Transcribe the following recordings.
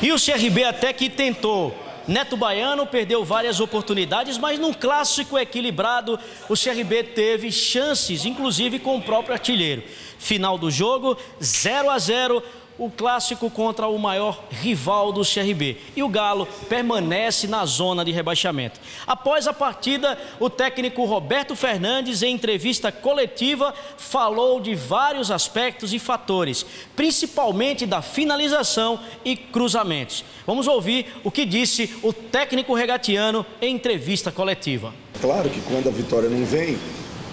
E o CRB até que tentou. Neto Baiano perdeu várias oportunidades, mas num clássico equilibrado, o CRB teve chances, inclusive com o próprio artilheiro. Final do jogo, 0-0, o clássico contra o maior rival do CRB. E o Galo permanece na zona de rebaixamento. Após a partida, o técnico Roberto Fernandes, em entrevista coletiva, falou de vários aspectos e fatores, principalmente da finalização e cruzamentos. Vamos ouvir o que disse o técnico regatiano em entrevista coletiva. Claro que quando a vitória não vem,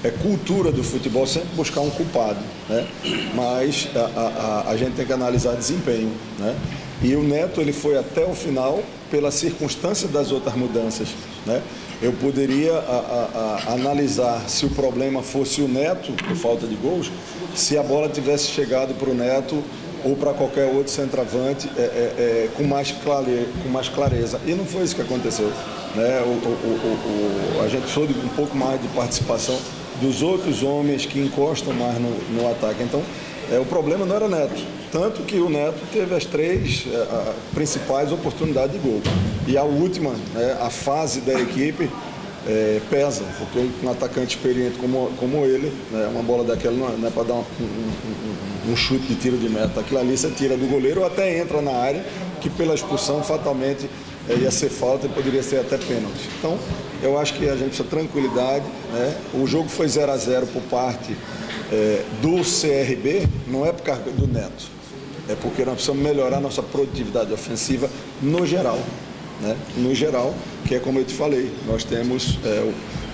é cultura do futebol sempre buscar um culpado, né? Mas a gente tem que analisar desempenho, né? E o Neto, ele foi até o final pela circunstância das outras mudanças, né? Eu poderia analisar se o problema fosse o Neto, por falta de gols, se a bola tivesse chegado para o Neto ou para qualquer outro centroavante com mais clareza. E não foi isso que aconteceu, né? A gente soube um pouco mais de participação dos outros homens que encostam mais no ataque. Então, o problema não era Neto. Tanto que o Neto teve as três principais oportunidades de gol. E a última, né, a fase da equipe, pesa, porque um atacante experiente como ele, né, uma bola daquela não é para dar um chute de tiro de meta. Aquilo ali você tira do goleiro ou até entra na área, que pela expulsão fatalmente ia ser falta e poderia ser até pênalti. Então, eu acho que a gente precisa tranquilidade, né? O jogo foi 0-0 por parte do CRB, não é por causa do Neto, é porque nós precisamos melhorar nossa produtividade ofensiva no geral, né? No geral, que é como eu te falei, nós temos,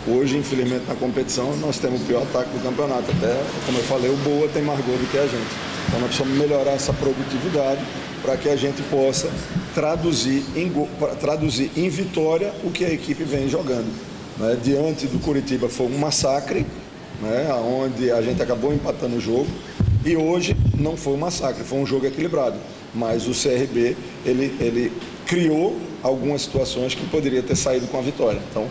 hoje, infelizmente, na competição, nós temos o pior ataque do campeonato. Até, como eu falei, o Boa tem mais gol do que a gente. Então, nós precisamos melhorar essa produtividade para que a gente possa traduzir em vitória o que a equipe vem jogando, né? Diante do Curitiba foi um massacre, né? Onde a gente acabou empatando o jogo, e hoje não foi um massacre, foi um jogo equilibrado, mas o CRB ele criou algumas situações que poderia ter saído com a vitória. Então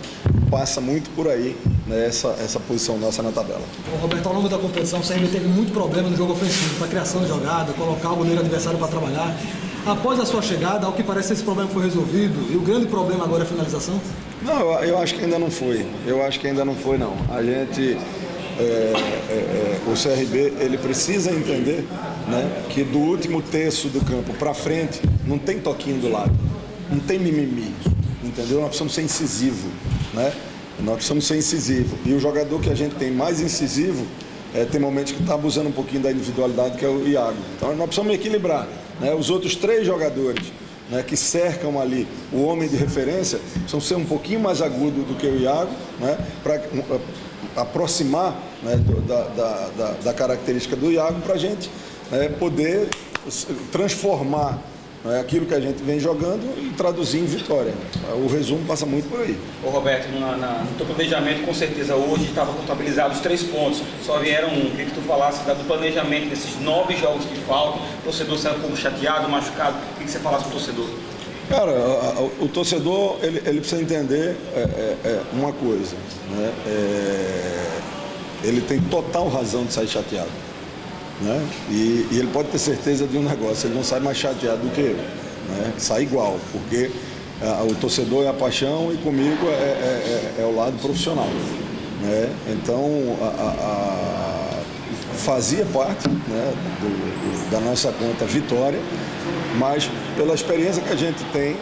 passa muito por aí, né, essa posição nossa na tabela. Roberto, ao longo da competição o CRB teve muito problema no jogo ofensivo, para criação de jogada, colocar o goleiro adversário para trabalhar. Após a sua chegada, ao que parece, esse problema foi resolvido e o grande problema agora é a finalização? Não, eu acho que ainda não foi. Eu acho que ainda não foi, não. A gente, o CRB, ele precisa entender, né, que do último terço do campo para frente não tem toquinho do lado, não tem mimimi, entendeu? Nós precisamos ser incisivo, né? Nós precisamos ser incisivo. E o jogador que a gente tem mais incisivo, tem momentos que está abusando um pouquinho da individualidade, que é o Iago. Então nós precisamos equilibrar, né? Os outros três jogadores, né, que cercam ali o homem de referência, precisam ser um pouquinho mais agudos do que o Iago, né, para aproximar, né, da característica do Iago, para a gente poder transformar, né, aquilo que a gente vem jogando e traduzir em vitória. O resumo passa muito por aí. Ô Roberto, no teu planejamento, com certeza hoje estava contabilizado os 3 pontos, só vieram 1. Queria que tu falasse do planejamento desses 9 jogos que faltam. O torcedor saiu um pouco chateado, machucado. Queria que você falasse com o torcedor. Cara, o torcedor ele precisa entender uma coisa, né? Ele tem total razão de sair chateado, né? E ele pode ter certeza de um negócio, ele não sai mais chateado do que eu, né? Sai igual, porque o torcedor é a paixão e comigo é o lado profissional, né? Então fazia parte, né, da nossa conta vitória, mas pela experiência que a gente tem,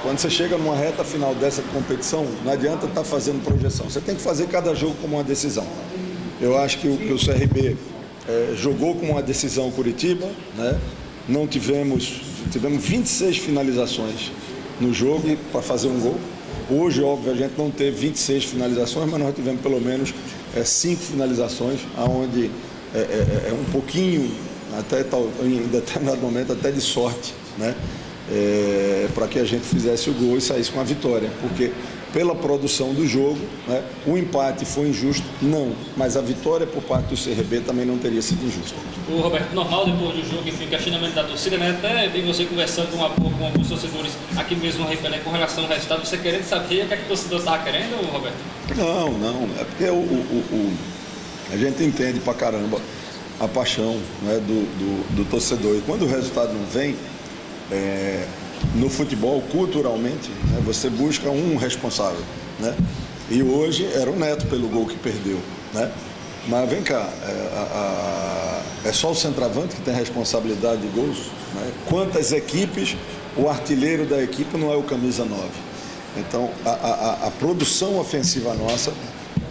quando você chega numa reta final dessa competição, não adianta estar fazendo projeção, você tem que fazer cada jogo como uma decisão. Eu acho que o CRB jogou com uma decisão o Curitiba, né? Não tivemos 26 finalizações no jogo para fazer um gol. Hoje, óbvio, a gente não teve 26 finalizações, mas nós tivemos pelo menos 5 finalizações, onde um pouquinho, até em determinado momento, até de sorte, né? Para que a gente fizesse o gol e saísse com a vitória, porque pela produção do jogo, né, o empate foi injusto? Não, mas a vitória por parte do CRB também não teria sido injusta. O Roberto, normal depois do jogo, enfim, questionamento da torcida, né? Até vi você conversando com alguns torcedores aqui mesmo no Repelé com relação ao resultado, você querendo saber o que é que o torcedor estava querendo, Roberto? Não, é porque a gente entende pra caramba a paixão, né, do torcedor, e quando o resultado não vem, no futebol, culturalmente, né, você busca um responsável, né? E hoje era o Neto pelo gol que perdeu, né? Mas vem cá, é só o centroavante que tem responsabilidade de gols, né? Quantas equipes, o artilheiro da equipe não é o camisa 9? Então, a produção ofensiva nossa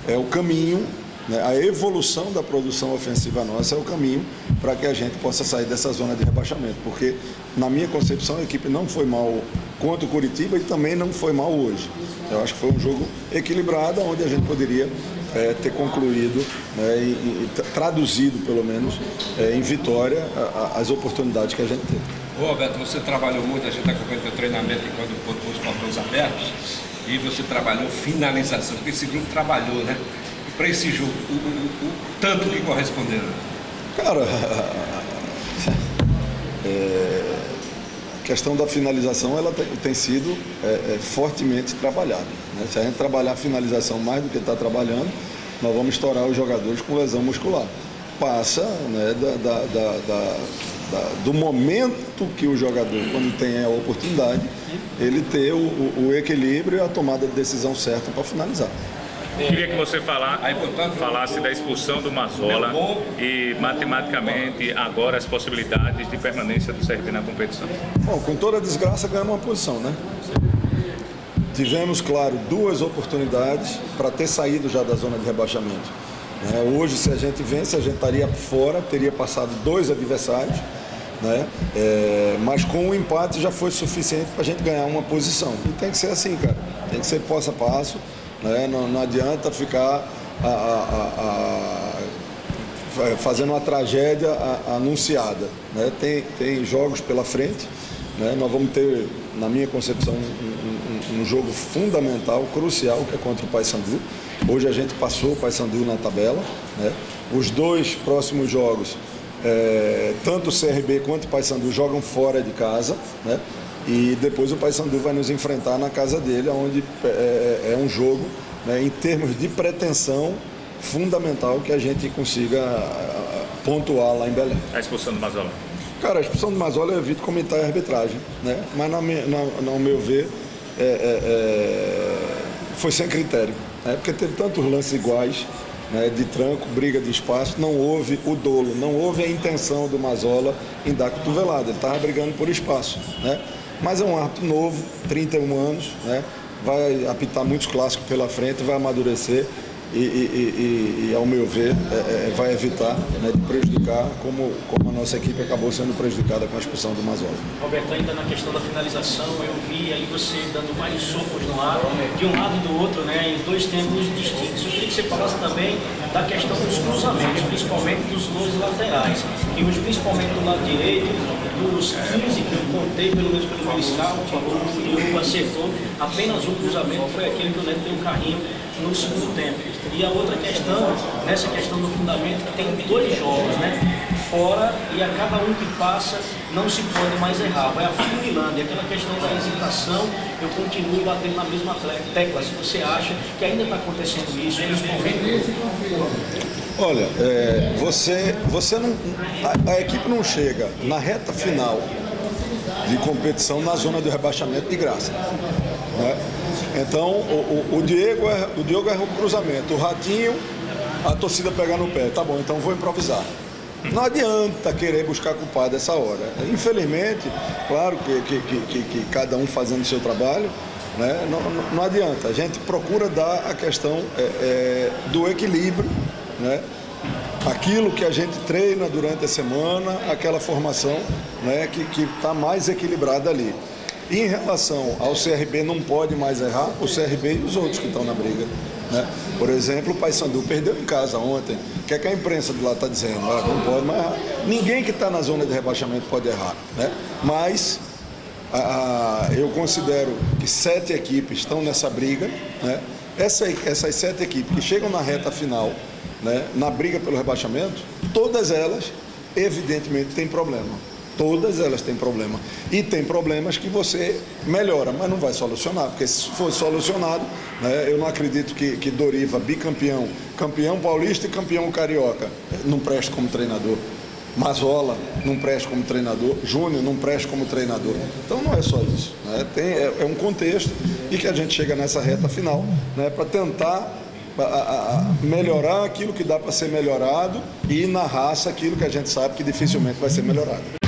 é o caminho, né? A evolução da produção ofensiva nossa é o caminho para que a gente possa sair dessa zona de rebaixamento. Porque, na minha concepção, a equipe não foi mal contra o Curitiba e também não foi mal hoje. Eu acho que foi um jogo equilibrado, onde a gente poderia ter concluído, né, e traduzido, pelo menos, em vitória as oportunidades que a gente teve. Roberto, você trabalhou muito, a gente acompanha o seu treinamento enquanto com os portões abertos, e você trabalhou finalização, porque esse grupo trabalhou, né? E para esse jogo, o tanto que corresponderam? Cara, a questão da finalização, ela tem sido fortemente trabalhada, né? Se a gente trabalhar a finalização mais do que está trabalhando, nós vamos estourar os jogadores com lesão muscular. Passa, né, do momento que o jogador, quando tem a oportunidade, ele ter o equilíbrio e a tomada de decisão certa para finalizar. Eu queria que você falasse da expulsão do Mazzola e, matematicamente, agora as possibilidades de permanência do CRB na competição. Bom, com toda a desgraça, ganhamos uma posição, né? Tivemos, claro, 2 oportunidades para ter saído já da zona de rebaixamento. Hoje, se a gente vence, a gente estaria fora, teria passado 2 adversários, né? Mas com o empate já foi suficiente para a gente ganhar uma posição. E tem que ser assim, cara. Tem que ser passo a passo, né? Não adianta ficar fazendo uma tragédia anunciada, né? Tem jogos pela frente, né? Nós vamos ter, na minha concepção, um jogo fundamental, crucial, que é contra o Paysandu. Hoje a gente passou o Paysandu na tabela, né? Os 2 próximos jogos, tanto o CRB quanto o Paysandu jogam fora de casa, né? E depois o Paysandu vai nos enfrentar na casa dele, onde é um jogo, né, em termos de pretensão, fundamental que a gente consiga pontuar lá em Belém. A expulsão do Mazzola? Cara, a expulsão do Mazzola eu evito comentar a arbitragem, né? Mas, no meu ver, foi sem critério, né? Porque teve tantos lances iguais, né, de tranco, briga de espaço, não houve o dolo, não houve a intenção do Mazzola em dar cotovelada, ele estava brigando por espaço, né? Mas é um árbitro novo, 31 anos, né? Vai apitar muitos clássicos pela frente, vai amadurecer e ao meu ver, vai evitar, né, de prejudicar como a nossa equipe acabou sendo prejudicada com a expulsão do Mazzola. Roberto, ainda na questão da finalização, eu vi aí você dando vários socos no ar, de um lado e do outro, né, em 2 tempos distintos. Eu queria que você falasse também da questão dos cruzamentos, principalmente dos 2 laterais, e hoje, principalmente do lado direito, dos 15 que eu contei, pelo menos pelo meu scout, o Diogo acertou, apenas um cruzamento, foi aquele que o Neto deu um carrinho no segundo tempo. E a outra questão, nessa questão do fundamento, que tem 2 jogos, né? Fora, e a cada um que passa não se pode mais errar, vai afunilando. E aquela questão da hesitação, eu continuo batendo na mesma tecla. Se você acha que ainda está acontecendo isso, principalmente... Olha, você não, a equipe não chega na reta final de competição na zona de rebaixamento de graça, né? Então, o Diego erra o cruzamento, o Ratinho, a torcida pegar no pé. Tá bom, então vou improvisar. Não adianta querer buscar culpado essa hora. Infelizmente, claro que cada um fazendo o seu trabalho, né? Não adianta. A gente procura dar a questão do equilíbrio, né? Aquilo que a gente treina durante a semana, aquela formação, né, que está mais equilibrada ali. E em relação ao CRB, não pode mais errar o CRB e os outros que estão na briga, né? Por exemplo, o Paysandu perdeu em casa ontem. O que é que a imprensa de lá está dizendo? Não pode mais errar. Ninguém que está na zona de rebaixamento pode errar, né? Mas eu considero que 7 equipes estão nessa briga, né? Essas 7 equipes que chegam na reta final, né, na briga pelo rebaixamento, todas elas, evidentemente, têm problema. Todas elas têm problema. E tem problemas que você melhora, mas não vai solucionar, porque se for solucionado, né, eu não acredito que Doriva, bicampeão, campeão paulista e campeão carioca, não preste como treinador. Mazola não presta como treinador, Júnior não presta como treinador. Então não é só isso, né? É um contexto e que a gente chega nessa reta final, né, para tentar melhorar aquilo que dá para ser melhorado e na raça aquilo que a gente sabe que dificilmente vai ser melhorado.